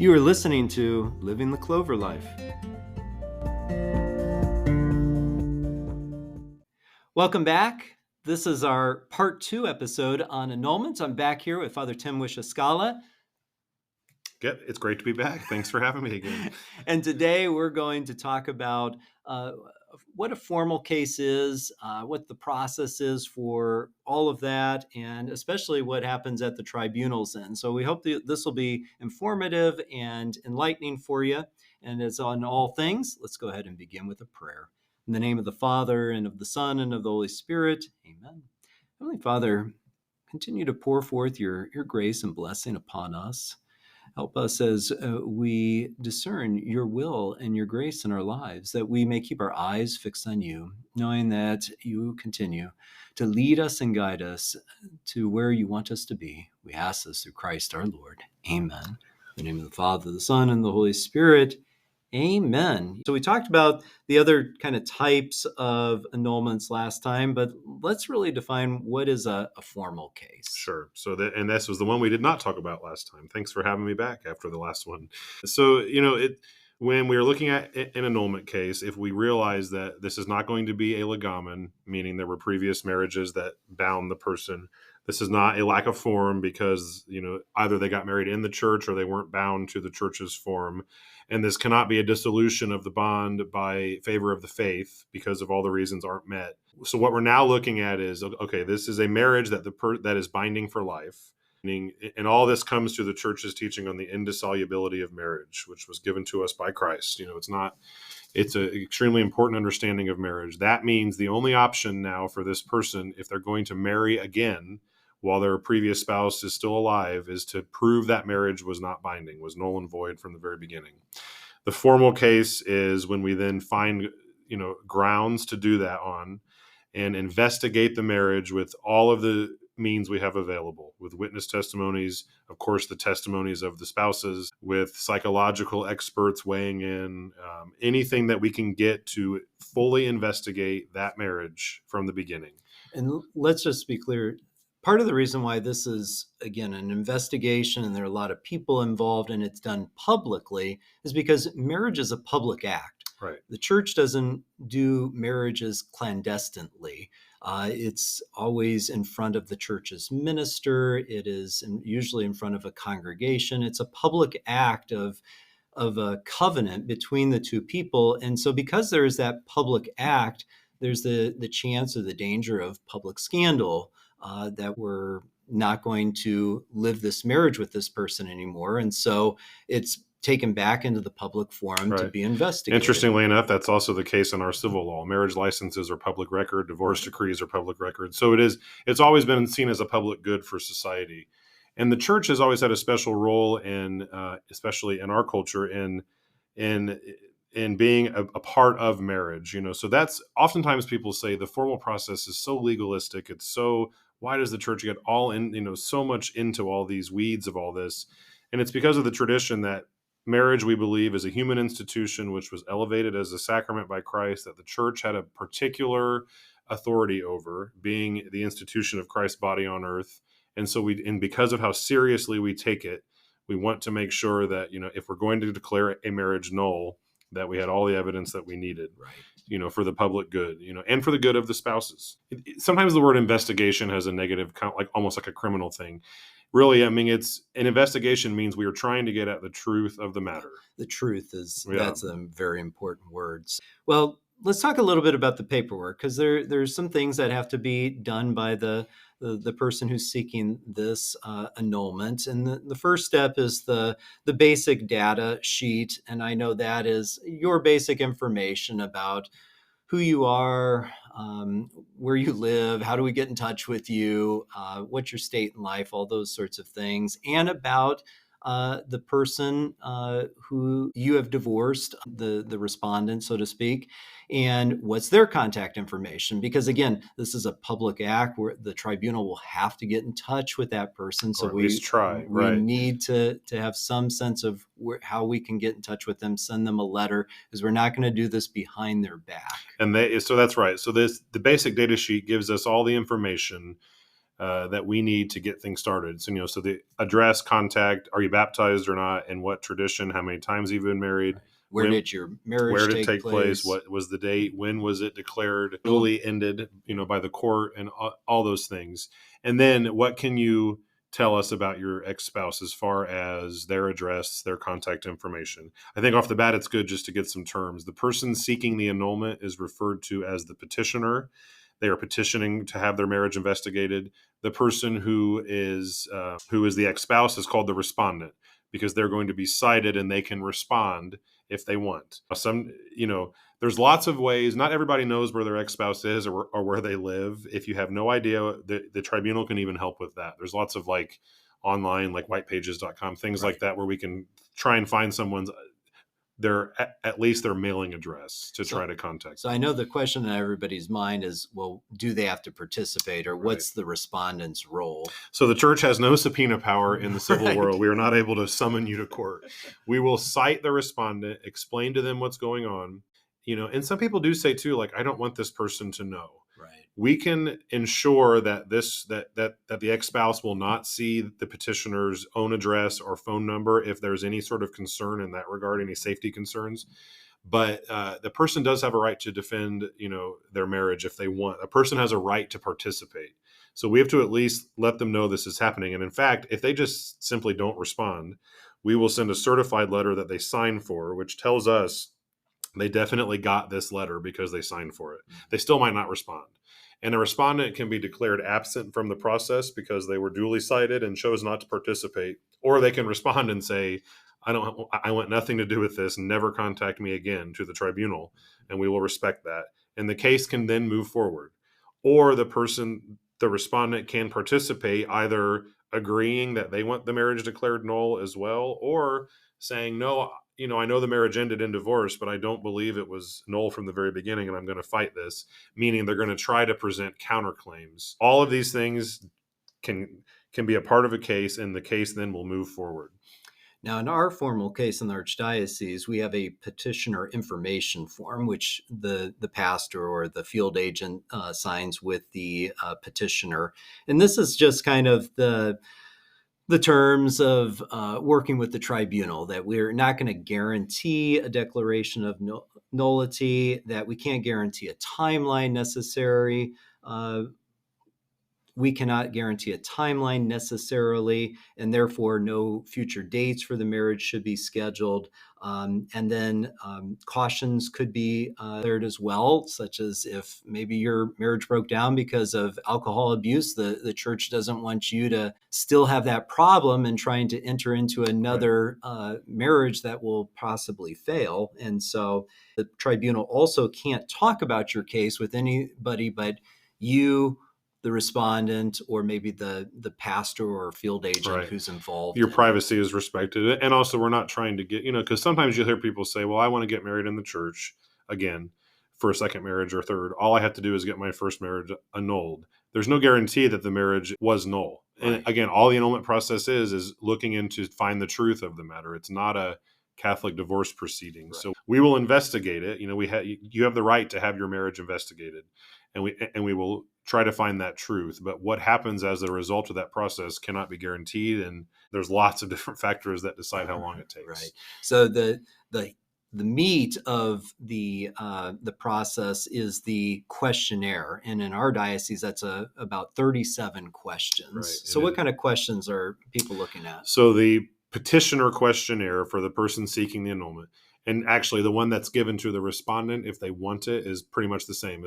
You are listening to Living the Clover Life. Welcome back. This is our part 2 episode on annulments. I'm back here with Fr Tim Wyciskalla. It's great to be back. Thanks for having me again. And today we're going to talk about what a formal case is, what the process is for all of that, and especially what happens at the tribunal's end. So we hope that this will be informative and enlightening for you. And as on all things, let's go ahead and begin with a prayer. In the name of the Father, and of the Son, and of the Holy Spirit, amen. Heavenly Father, continue to pour forth your grace and blessing upon us. Help us as we discern your will and your grace in our lives, that we may keep our eyes fixed on you, knowing that you continue to lead us and guide us to where you want us to be. We ask this through Christ our Lord. Amen. In the name of the Father, the Son, and the Holy Spirit. Amen. So we talked about the other kind of types of annulments last time, but let's really define what is a formal case. Sure. So this was the one we did not talk about last time. Thanks for having me back after the last one. So, when we are looking at an annulment case, if we realize that this is not going to be a legamen, meaning there were previous marriages that bound the person, this is not a lack of form because, either they got married in the church or they weren't bound to the church's form. And this cannot be a dissolution of the bond by favor of the faith because of all the reasons aren't met. So what we're now looking at is, okay, this is a marriage that is binding for life. And all this comes to the church's teaching on the indissolubility of marriage, which was given to us by Christ. It's an extremely important understanding of marriage. That means the only option now for this person, if they're going to marry again while their previous spouse is still alive, is to prove that marriage was not binding, was null and void from the very beginning. The formal case is when we then find, grounds to do that on and investigate the marriage with all of the means we have available, with witness testimonies, of course, the testimonies of the spouses, with psychological experts weighing in, anything that we can get to fully investigate that marriage from the beginning. And let's just be clear. Part of the reason why this is, again, an investigation and there are a lot of people involved and it's done publicly is because marriage is a public act. Right. The church doesn't do marriages clandestinely. It's always in front of the church's minister. It is usually in front of a congregation. It's a public act of a covenant between the two people. And so because there is that public act, there's the chance or the danger of public scandal, that we're not going to live this marriage with this person anymore. And so it's taken back into the public forum to be investigated. Interestingly enough, that's also the case in our civil law. Marriage licenses are public record, divorce decrees are public record. So it's always been seen as a public good for society. And the church has always had a special role in, especially in our culture, in being a part of marriage. So that's oftentimes people say the formal process is so legalistic. It's so, why does the church get all in, so much into all these weeds of all this? And it's because of the tradition that marriage, we believe, is a human institution which was elevated as a sacrament by Christ, that the church had a particular authority over, being the institution of Christ's body on earth. And so because of how seriously we take it, we want to make sure that, if we're going to declare a marriage null, that we had all the evidence that we needed, right, for the public good, and for the good of the spouses. Sometimes the word investigation has a negative, almost like a criminal thing. Really, it's an investigation means we are trying to get at the truth of the matter. The truth is, that's a very important words. Well, let's talk a little bit about the paperwork, because there's some things that have to be done by the person who's seeking this annulment. And the first step is the basic data sheet. And I know that is your basic information about who you are, where you live, how do we get in touch with you, what's your state in life, all those sorts of things, and about the person who you have divorced, the respondent, so to speak, and what's their contact information. Because again, this is a public act where the tribunal will have to get in touch with that person. So we need to have some sense of how we can get in touch with them, send them a letter, because we're not going to do this behind their back. So that's right. So the basic data sheet gives us all the information that we need to get things started. So, so the address, contact, are you baptized or not, and what tradition, how many times you've been married, where did your where marriage did it take take place, place? what was the date, when was it declared duly ended, by the court, and all those things. And then what can you tell us about your ex-spouse as far as their address, their contact information? I think off the bat, it's good just to get some terms. The person seeking the annulment is referred to as the petitioner. They are petitioning to have their marriage investigated. The person who is the ex-spouse is called the respondent, because they're going to be cited and they can respond if they want. There's lots of ways. Not everybody knows where their ex-spouse is or where they live. If you have no idea, the tribunal can even help with that. There's lots of online, whitepages.com, things like that, where we can try and find someone's at least their mailing address to try to contact. So I know the question in everybody's mind is, well, do they have to participate, or what's the respondent's role? So the church has no subpoena power in the civil world. We are not able to summon you to court. We will cite the respondent, explain to them what's going on, and some people do say too, I don't want this person to know. Right. We can ensure that that the ex-spouse will not see the petitioner's own address or phone number if there's any sort of concern in that regard, any safety concerns. But the person does have a right to defend, their marriage if they want. A person has a right to participate. So we have to at least let them know this is happening. And in fact, if they just simply don't respond, we will send a certified letter that they sign for, which tells us they definitely got this letter because they signed for it. They still might not respond. And a respondent can be declared absent from the process because they were duly cited and chose not to participate. Or they can respond and say, I want nothing to do with this, never contact me again, to the tribunal, and we will respect that. And the case can then move forward. Or the respondent can participate, either agreeing that they want the marriage declared null as well, or saying, no, I know the marriage ended in divorce, but I don't believe it was null from the very beginning, and I'm going to fight this, meaning they're going to try to present counterclaims. All of these things can be a part of a case, and the case then will move forward. Now, in our formal case in the Archdiocese, we have a petitioner information form, which the pastor or the field agent signs with the petitioner. And this is just kind of the terms of working with the tribunal, that we're not going to guarantee a declaration of nullity, that we can't guarantee a timeline necessary. We cannot guarantee a timeline necessarily, and therefore no future dates for the marriage should be scheduled. And then cautions could be declared as well, such as if maybe your marriage broke down because of alcohol abuse, the church doesn't want you to still have that problem and trying to enter into another marriage that will possibly fail. And so the tribunal also can't talk about your case with anybody but you, the respondent, or maybe the pastor or field agent who's involved. Your privacy is respected. And also, we're not trying to get, because sometimes you hear people say, well, I want to get married in the church again for a second marriage or third. All I have to do is get my first marriage annulled. There's no guarantee that the marriage was null. Right. And again, all the annulment process is looking into find the truth of the matter. It's not a Catholic divorce proceeding. Right. So we will investigate it. You have the right to have your marriage investigated, and we will try to find that truth. But what happens as a result of that process cannot be guaranteed, and there's lots of different factors that decide how long it takes. Right. So the meat of the process is the questionnaire, and in our diocese, that's about 37 questions. Right. So what kind of questions are people looking at? So the petitioner questionnaire for the person seeking the annulment, and actually the one that's given to the respondent if they want it, is pretty much the same.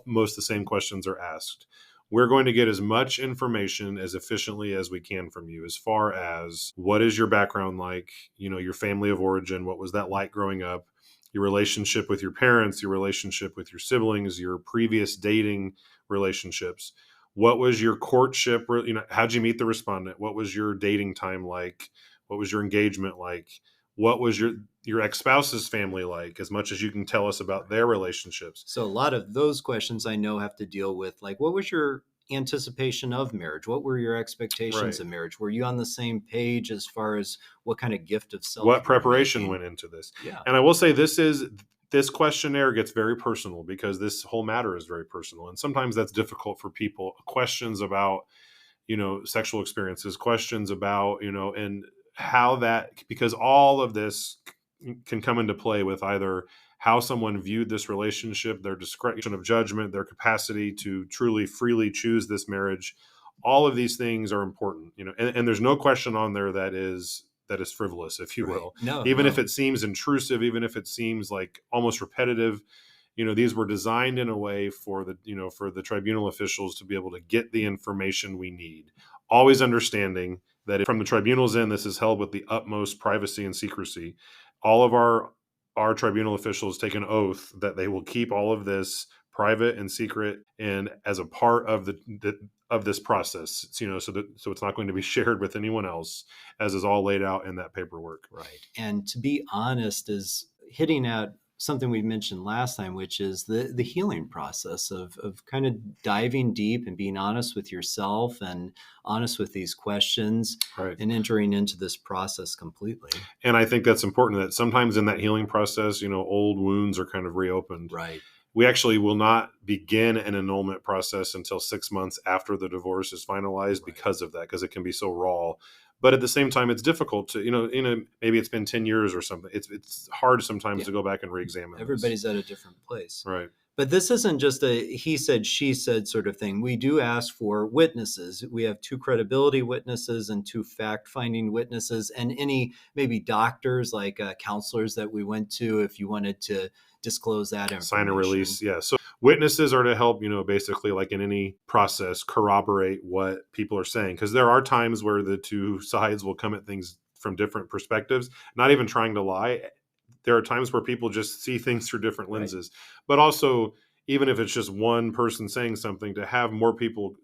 Most the same questions are asked. We're going to get as much information as efficiently as we can from you, as far as what is your background like, your family of origin, what was that like growing up, your relationship with your parents, your relationship with your siblings, your previous dating relationships. What was your courtship? How'd you meet the respondent? What was your dating time like? What was your engagement like? What was your ex-spouse's family like, as much as you can tell us about their relationships? So a lot of those questions I know have to deal with, what was your anticipation of marriage? What were your expectations of marriage? Were you on the same page as far as what kind of gift of self? What preparation went into this? Yeah. And I will say this is this questionnaire gets very personal because this whole matter is very personal. And sometimes that's difficult for people. Questions about, sexual experiences, questions about, and how that, because all of this can come into play with either how someone viewed this relationship, their discretion of judgment, their capacity to truly freely choose this marriage. All of these things are important, and there's no question on there that is frivolous, if you Right. will. No, Even if no. it seems intrusive, even if it seems like almost repetitive, these were designed in a way for the tribunal officials to be able to get the information we need, always understanding that from the tribunal's end, this is held with the utmost privacy and secrecy. All of our tribunal officials take an oath that they will keep all of this private and secret and as a part of of this process, so it's not going to be shared with anyone else, as is all laid out in that paperwork. Right. And to be honest, is hitting at something we mentioned last time, which is the healing process of kind of diving deep and being honest with yourself and honest with these questions Right. and entering into this process completely. And I think that's important, that sometimes in that healing process, old wounds are kind of reopened. Right. We actually will not begin an annulment process until 6 months after the divorce is finalized, because of that, because it can be so raw. But at the same time, it's difficult to, maybe it's been 10 years or something. It's hard sometimes to go back and re-examine. Everybody's at a different place. Right. But this isn't just a he said, she said sort of thing. We do ask for witnesses. We have 2 credibility witnesses and 2 fact-finding witnesses, and any maybe doctors, like counselors that we went to, if you wanted to disclose that information. Sign a release. Yeah. So witnesses are to help, basically like in any process, corroborate what people are saying. Because there are times where the 2 sides will come at things from different perspectives, not even trying to lie. There are times where people just see things through different lenses. Right. But also, even if it's just one person saying something, to have more people,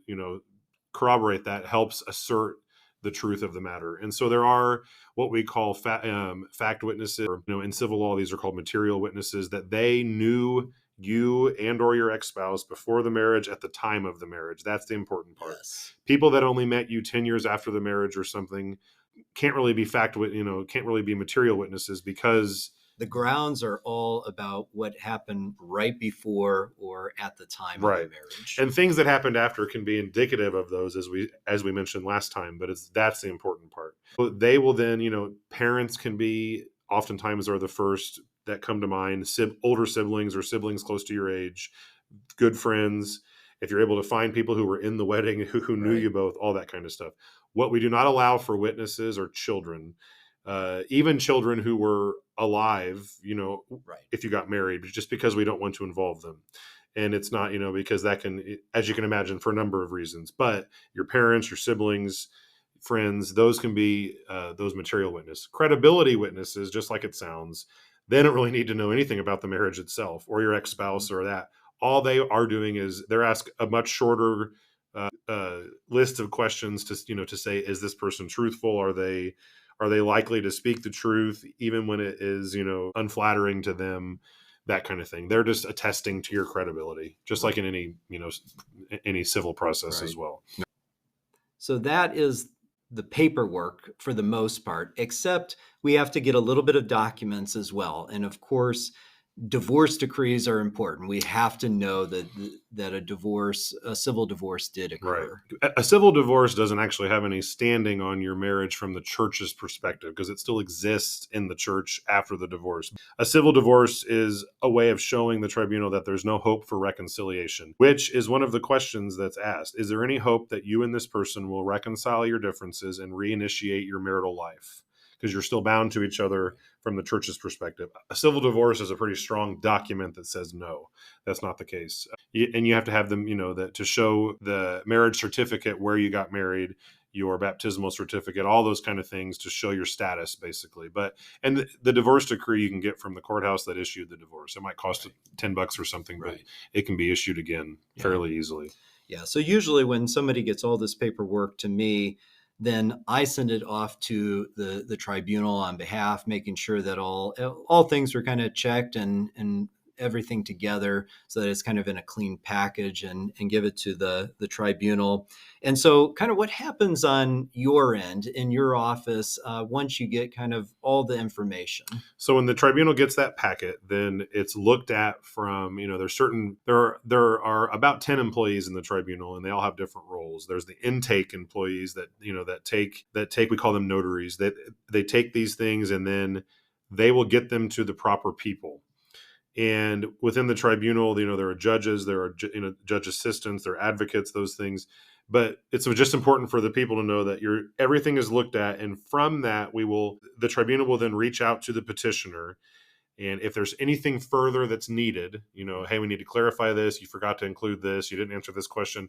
corroborate that helps assert the truth of the matter. And so there are what we call fact witnesses, or, in civil law, these are called material witnesses, that they knew you and or your ex-spouse before the marriage, at the time of the marriage. That's the important part. Yes. People that only met you 10 years after the marriage or something can't really be can't really be material witnesses, because the grounds are all about what happened right before or at the time of the marriage. And things that happened after can be indicative of those, as we mentioned last time, but that's the important part. They will then, parents can be, oftentimes are the first that come to mind, older siblings or siblings close to your age, good friends. If you're able to find people who were in the wedding, who knew you both, all that kind of stuff. What we do not allow for witnesses are children. Even children who were alive, if you got married, just because we don't want to involve them. And it's not, because that can, as you can imagine, for a number of reasons, but your parents, your siblings, friends, those can be those material witnesses. Credibility witnesses, just like it sounds, they don't really need to know anything about the marriage itself or your ex-spouse or that. All they are doing is they're asked a much shorter list of questions to say, is this person truthful? Are they likely to speak the truth, even when it is, unflattering to them, that kind of thing. They're just attesting to your credibility, just like in any civil process as well. So that is the paperwork for the most part, except we have to get a little bit of documents as well. And of course, divorce decrees are important. We have to know that a civil divorce did occur. Right. A civil divorce doesn't actually have any standing on your marriage from the church's perspective, because it still exists in the church after the divorce. A civil divorce is a way of showing the tribunal that there's no hope for reconciliation, which is one of the questions that's asked. Is there any hope that you and this person will reconcile your differences and reinitiate your marital life? Because you're still bound to each other from the church's perspective. A civil divorce is a pretty strong document that says no, that's not the case. And you have to have them, to show the marriage certificate where you got married, your baptismal certificate, all those kind of things to show your status, basically. And the divorce decree you can get from the courthouse that issued the divorce. It might cost $10 or something, but it can be issued again fairly easily. Yeah. So usually when somebody gets all this paperwork to me, then I send it off to the tribunal on behalf, making sure that all things are kind of checked and everything together so that it's kind of in a clean package and give it to the tribunal. And so kind of what happens on your end in your office once you get kind of all the information? So when the tribunal gets that packet, then it's looked at from, there are about 10 employees in the tribunal, and they all have different roles. There's the intake employees that, that take, we call them notaries, that they take these things and then they will get them to the proper people. And within the tribunal, there are judges, there are, judge assistants, there are advocates, those things. But it's just important for the people to know that everything is looked at. And from that, the tribunal will then reach out to the petitioner. And if there's anything further that's needed, hey, we need to clarify this. You forgot to include this. You didn't answer this question,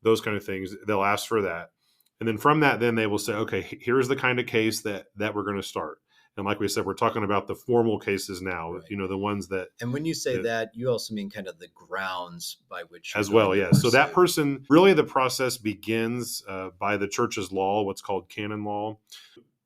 those kind of things. They'll ask for that. And then from that, then they will say, okay, here's the kind of case that we're going to start. And like we said, we're talking about the formal cases now, right. The ones that... And when you say that, you also mean kind of the grounds by which... As well, yes. So that person, really the process begins by the church's law, what's called canon law,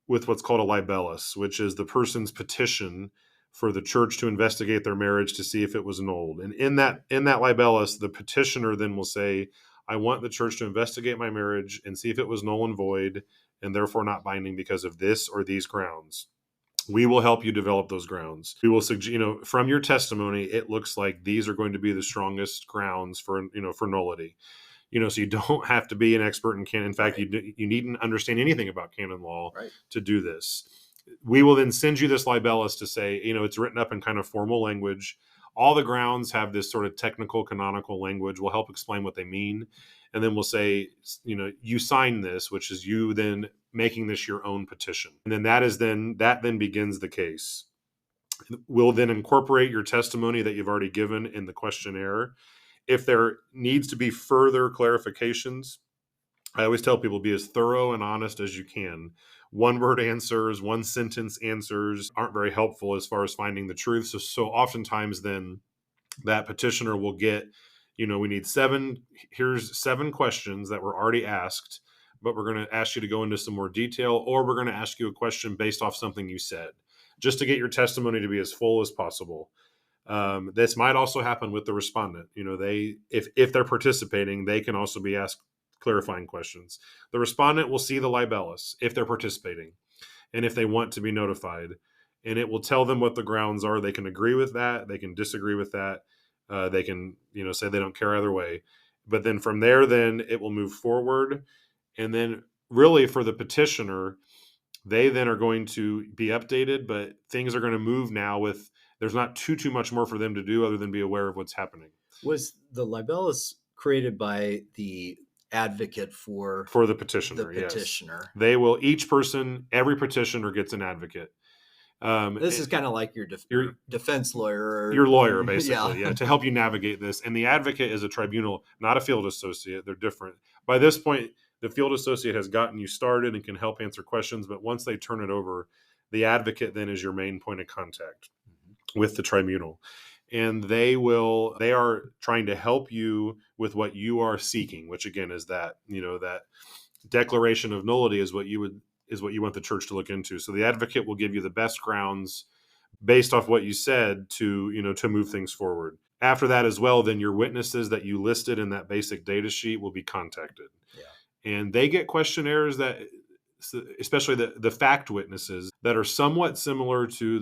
with what's called a libellus, which is the person's petition for the church to investigate their marriage to see if it was annulled. And in that libellus, the petitioner then will say, I want the church to investigate my marriage and see if it was null and void and therefore not binding because of this or these grounds. We will help you develop those grounds. We will suggest, from your testimony, it looks like these are going to be the strongest grounds for nullity. So you don't have to be an expert in canon. In fact, right. you needn't understand anything about canon law right. to do this. We will then send you this libellus to say, it's written up in kind of formal language. All the grounds have this sort of technical canonical language. We'll help explain what they mean. And then we'll say, you sign this, which is you then making this your own petition. And then that then begins the case. We'll then incorporate your testimony that you've already given in the questionnaire. If there needs to be further clarifications, I always tell people, be as thorough and honest as you can. One-word answers, one-sentence answers aren't very helpful as far as finding the truth. So oftentimes then that petitioner will get, we need here's 7 questions that were already asked, but we're going to ask you to go into some more detail, or we're going to ask you a question based off something you said, just to get your testimony to be as full as possible. This might also happen with the respondent. If they're participating, they can also be asked clarifying questions. The respondent will see the libellus if they're participating and if they want to be notified, and it will tell them what the grounds are. They can agree with that. They can disagree with that. They can, say they don't care either way. But then from there, then it will move forward. And then really for the petitioner, they then are going to be updated, but things are going to move now there's not too much more for them to do other than be aware of what's happening. Was the libellus created by the advocate for the petitioner? Yes. Every petitioner gets an advocate. This is kind of like your defense lawyer. Your lawyer, basically, yeah, to help you navigate this. And the advocate is a tribunal, not a field associate. They're different. By this point, the field associate has gotten you started and can help answer questions, but once they turn it over, the advocate then is your main point of contact with the tribunal. And they are trying to help you with what you are seeking, which again is that, that declaration of nullity is what you want the church to look into. So the advocate will give you the best grounds based off what you said to move things forward. After that as well, then your witnesses that you listed in that basic data sheet will be contacted. Yeah. And they get questionnaires that, especially the fact witnesses, that are somewhat similar to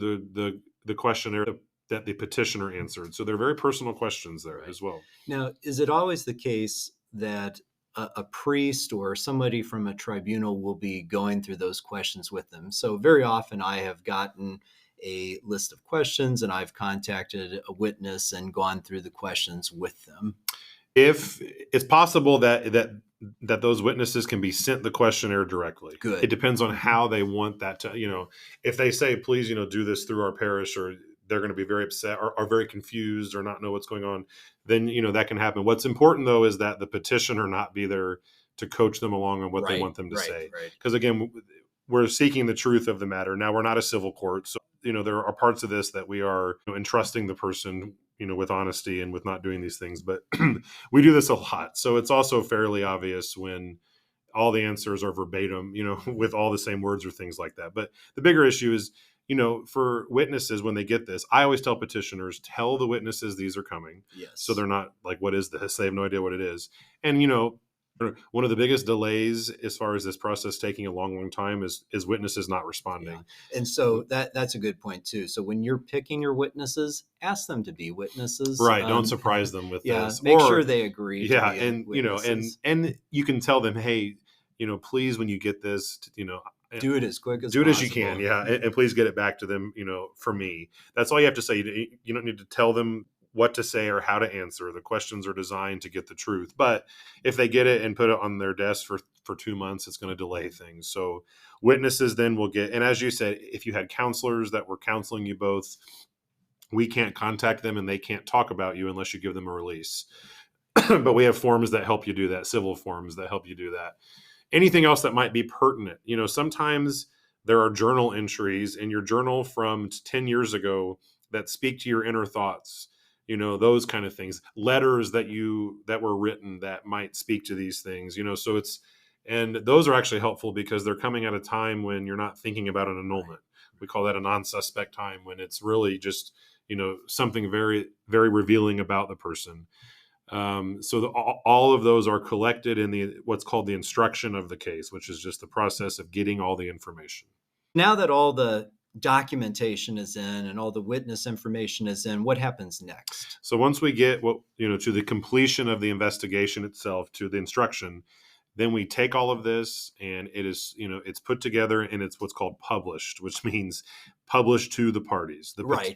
the questionnaire that the petitioner answered. So they're very personal questions there as well. Now, is it always the case that a priest or somebody from a tribunal will be going through those questions with them? So very often I have gotten a list of questions and I've contacted a witness and gone through the questions with them. If it's possible that those witnesses can be sent the questionnaire directly. Good. It depends on how they want that to, if they say, please, do this through our parish, or they're going to be very upset or very confused or not know what's going on, then, that can happen. What's important though, is that the petitioner not be there to coach them along on what they want them to say. Because again, we're seeking the truth of the matter. Now, we're not a civil court. So, there are parts of this that we are entrusting the person, with honesty and with not doing these things. But we do this a lot. So it's also fairly obvious when all the answers are verbatim, with all the same words or things like that. But the bigger issue is, for witnesses, when they get this, I always tell petitioners, tell the witnesses these are coming. Yes. So they're not like, what is this? They have no idea what it is. And, one of the biggest delays as far as this process taking a long time is witnesses not responding. Yeah. And so that's a good point too. So when you're picking your witnesses, ask them to be witnesses. Right. Don't surprise them with this. Make sure they agree. Yeah. To be And, witnesses. and you can tell them, hey, please, when you get this, do it as quick as do it possible. as you can. Yeah. And please get it back to them, for me. That's all you have to say. You don't need to tell them what to say or how to answer. The questions are designed to get the truth. But if they get it and put it on their desk for 2 months, it's going to delay things. So witnesses then will get, and as you said, if you had counselors that were counseling you both, we can't contact them and they can't talk about you unless you give them a release. But we have forms that help you do that, civil forms that help you do that. Anything else that might be pertinent, sometimes there are journal entries in your journal from 10 years ago that speak to your inner thoughts, those kind of things, letters that were written that might speak to these things, so and those are actually helpful because they're coming at a time when you're not thinking about an annulment. We call that a non-suspect time, when it's really just, something very, very revealing about the person. All of those are collected in what's called the instruction of the case, which is just the process of getting all the information. Now that all the documentation is in and all the witness information is in, what happens next? So once we get to the completion of the investigation itself, to the instruction, then we take all of this and it is, it's put together and it's what's called published, which means published to the parties. Not to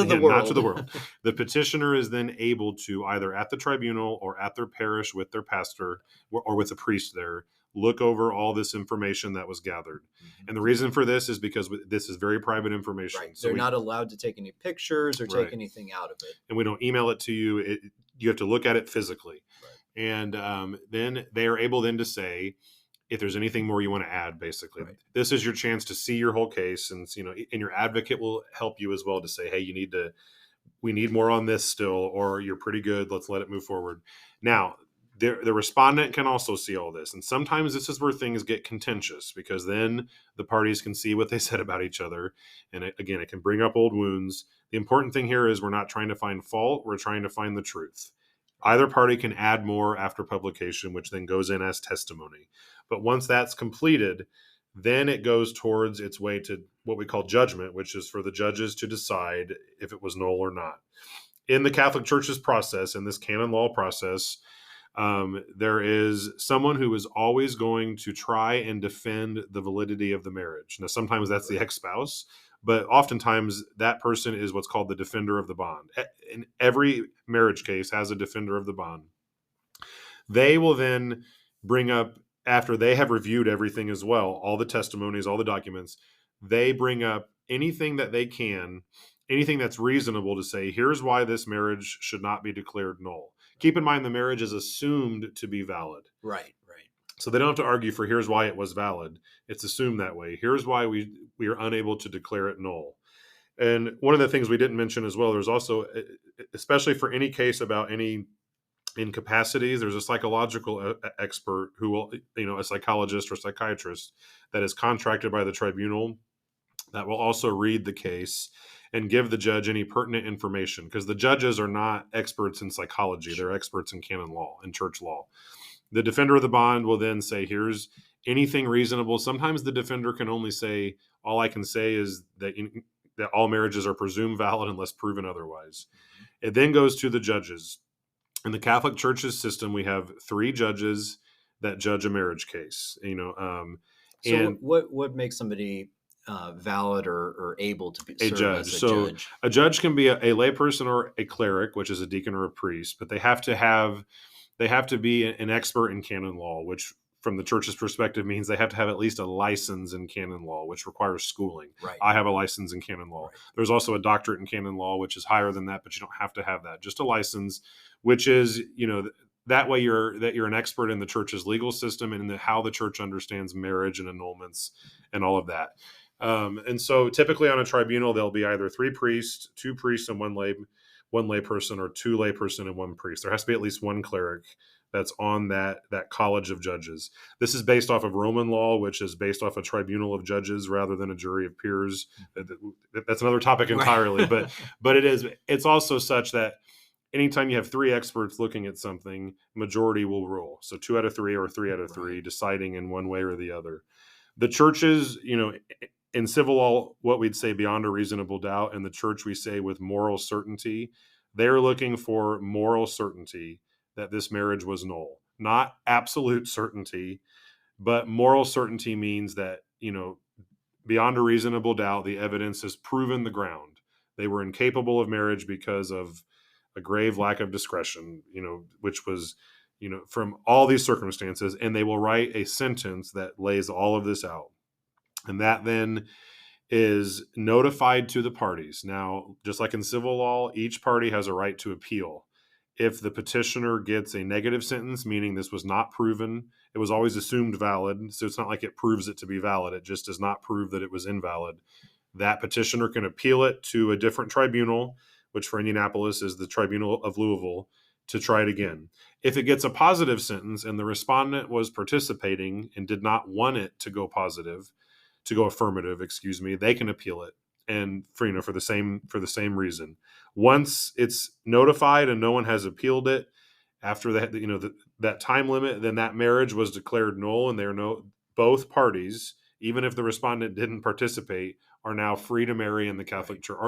the world. Not to the world. The petitioner is then able to, either at the tribunal or at their parish with their pastor or with a priest there, look over all this information that was gathered. Mm-hmm. And the reason for this is because this is very private information. Right. So they're not allowed to take any pictures or take anything out of it. And we don't email it to you. You have to look at it physically. Right. And then they are able then to say, if there's anything more you want to add, basically. Right. This is your chance to see your whole case. And, and your advocate will help you as well to say, hey, we need more on this still, or you're pretty good. Let's let it move forward. Now, the respondent can also see all this. And sometimes this is where things get contentious, because then the parties can see what they said about each other. And again, it can bring up old wounds. The important thing here is we're not trying to find fault. We're trying to find the truth. Either party can add more after publication, which then goes in as testimony. But once that's completed, then it goes towards its way to what we call judgment, which is for the judges to decide if it was null or not. In the Catholic Church's process, in this canon law process, there is someone who is always going to try and defend the validity of the marriage. Now, sometimes that's the ex-spouse, but oftentimes that person is what's called the defender of the bond. In every marriage case has a defender of the bond. They will then bring up, after they have reviewed everything as well, all the testimonies, all the documents, they bring up anything that they can, anything that's reasonable to say, here's why this marriage should not be declared null. Keep in mind, the marriage is assumed to be valid. Right. So they don't have to argue for here's why it was valid. It's assumed that way. Here's why we are unable to declare it null. And one of the things we didn't mention as well, there's also, especially for any case about any incapacities, there's a psychological expert who will, a psychologist or psychiatrist that is contracted by the tribunal that will also read the case and give the judge any pertinent information, because the judges are not experts in psychology. They're experts in canon law and church law. The defender of the bond will then say, here's anything reasonable. Sometimes the defender can only say, all I can say is that all marriages are presumed valid unless proven otherwise. It then goes to the judges. In the Catholic Church's system, we have 3 judges that judge a marriage case. So what makes somebody valid or able to be a judge? As a so judge? A judge can be a layperson or a cleric, which is a deacon or a priest, but they have to be an expert in canon law, which from the church's perspective means they have to have at least a license in canon law, which requires schooling. Right. I have a license in canon law. Right. There's also a doctorate in canon law, which is higher than that, but you don't have to have that. Just a license, which is, that way you're an expert in the church's legal system and in how the church understands marriage and annulments and all of that. And so typically on a tribunal, there'll be either 3 priests, 2 priests and one lay person, or 2 layperson and 1 priest. There has to be at least 1 cleric that's on that college of judges. This is based off of Roman law, which is based off a tribunal of judges rather than a jury of peers. That's another topic entirely, Right. but it's also such that anytime you have three experts looking at something, majority will rule. So 2 out of 3 or 3 out of 3 Right. deciding in one way or the other. The churches, in civil law, what we'd say beyond a reasonable doubt, and the church we say with moral certainty. They're looking for moral certainty that this marriage was null, not absolute certainty, but moral certainty means that, beyond a reasonable doubt, the evidence has proven the ground. They were incapable of marriage because of a grave lack of discretion, which was, from all these circumstances, and they will write a sentence that lays all of this out. And that then is notified to the parties. Now, just like in civil law, each party has a right to appeal. If the petitioner gets a negative sentence, meaning this was not proven, it was always assumed valid, so it's not like it proves it to be valid, it just does not prove that it was invalid, that petitioner can appeal it to a different tribunal, which for Indianapolis is the Tribunal of Louisville, to try it again. If it gets a positive sentence and the respondent was participating and did not want it to go affirmative, they can appeal it, and for the same reason. Once it's notified and no one has appealed it after that time limit, then that marriage was declared null, and both parties, even if the respondent didn't participate, are now free to marry in the Catholic Church.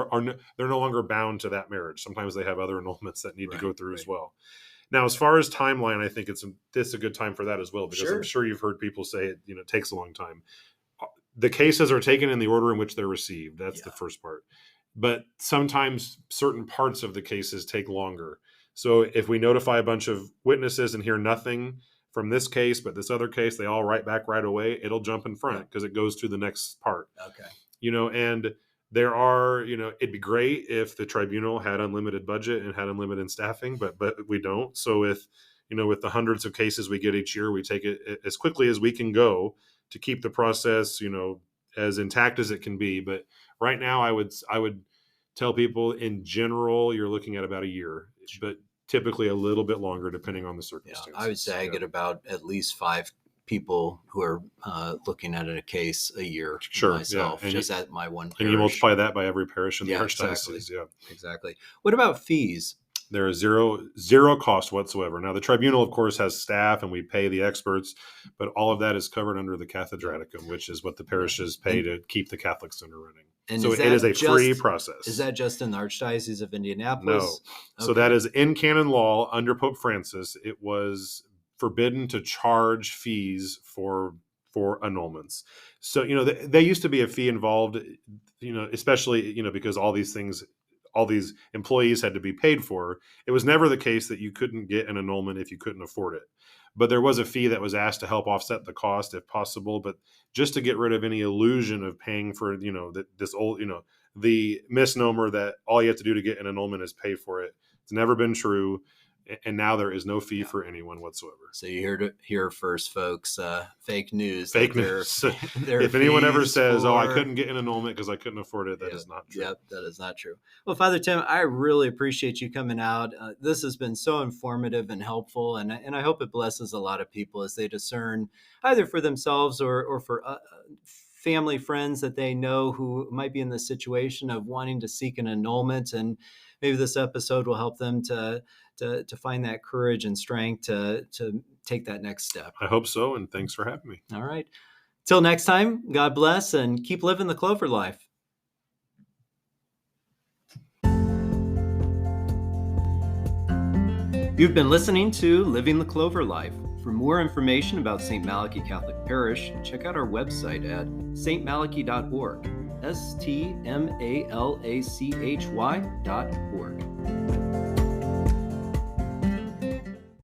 They're no longer bound to that marriage. Sometimes they have other annulments that need to go through as well. Now, as far as timeline, I think it's a good time for that as well, because I'm sure you've heard people say it takes a long time. The cases are taken in the order in which they're received. That's the first part. But sometimes certain parts of the cases take longer. So if we notify a bunch of witnesses and hear nothing from this case, but this other case, they all write back right away, it'll jump in front because it goes to the next part. Okay. And there are, it'd be great if the tribunal had unlimited budget and had unlimited staffing, but we don't. So with the hundreds of cases we get each year, we take it as quickly as we can go to keep the process, as intact as it can be. But right now, I would tell people in general, you're looking at about a year, but typically a little bit longer depending on the circumstances. I would say I get about at least 5 people who are looking at a case a year myself, just at my one parish. And you multiply that by every parish in the Archdiocese. Exactly. Exactly. What about fees? There is zero cost whatsoever. Now, the tribunal, of course, has staff, and we pay the experts, but all of that is covered under the Cathedraticum, which is what the parishes pay to keep the Catholic Center running. And so it is a free process. Is that just in the Archdiocese of Indianapolis? No. So that is in canon law under Pope Francis. It was forbidden to charge fees for annulments. So, there used to be a fee involved, especially, because all these employees had to be paid for. It was never the case that you couldn't get an annulment if you couldn't afford it. But there was a fee that was asked to help offset the cost if possible, but just to get rid of any illusion of paying for, the misnomer that all you have to do to get an annulment is pay for it. It's never been true. And now there is no fee for anyone whatsoever. So you heard it here first, folks. Fake news. Fake news. If anyone ever says, I couldn't get an annulment because I couldn't afford it, that is not true. Yep, that is not true. Well, Father Tim, I really appreciate you coming out. This has been so informative and helpful, and I hope it blesses a lot of people as they discern either for themselves or for family, friends that they know who might be in the situation of wanting to seek an annulment. And maybe this episode will help them to find that courage and strength to take that next step. I hope so, and thanks for having me. All right. Till next time, God bless, and keep living the Clover life. You've been listening to Living the Clover Life. For more information about St. Malachy Catholic Parish, check out our website at stmalachy.org, stmalachy.org.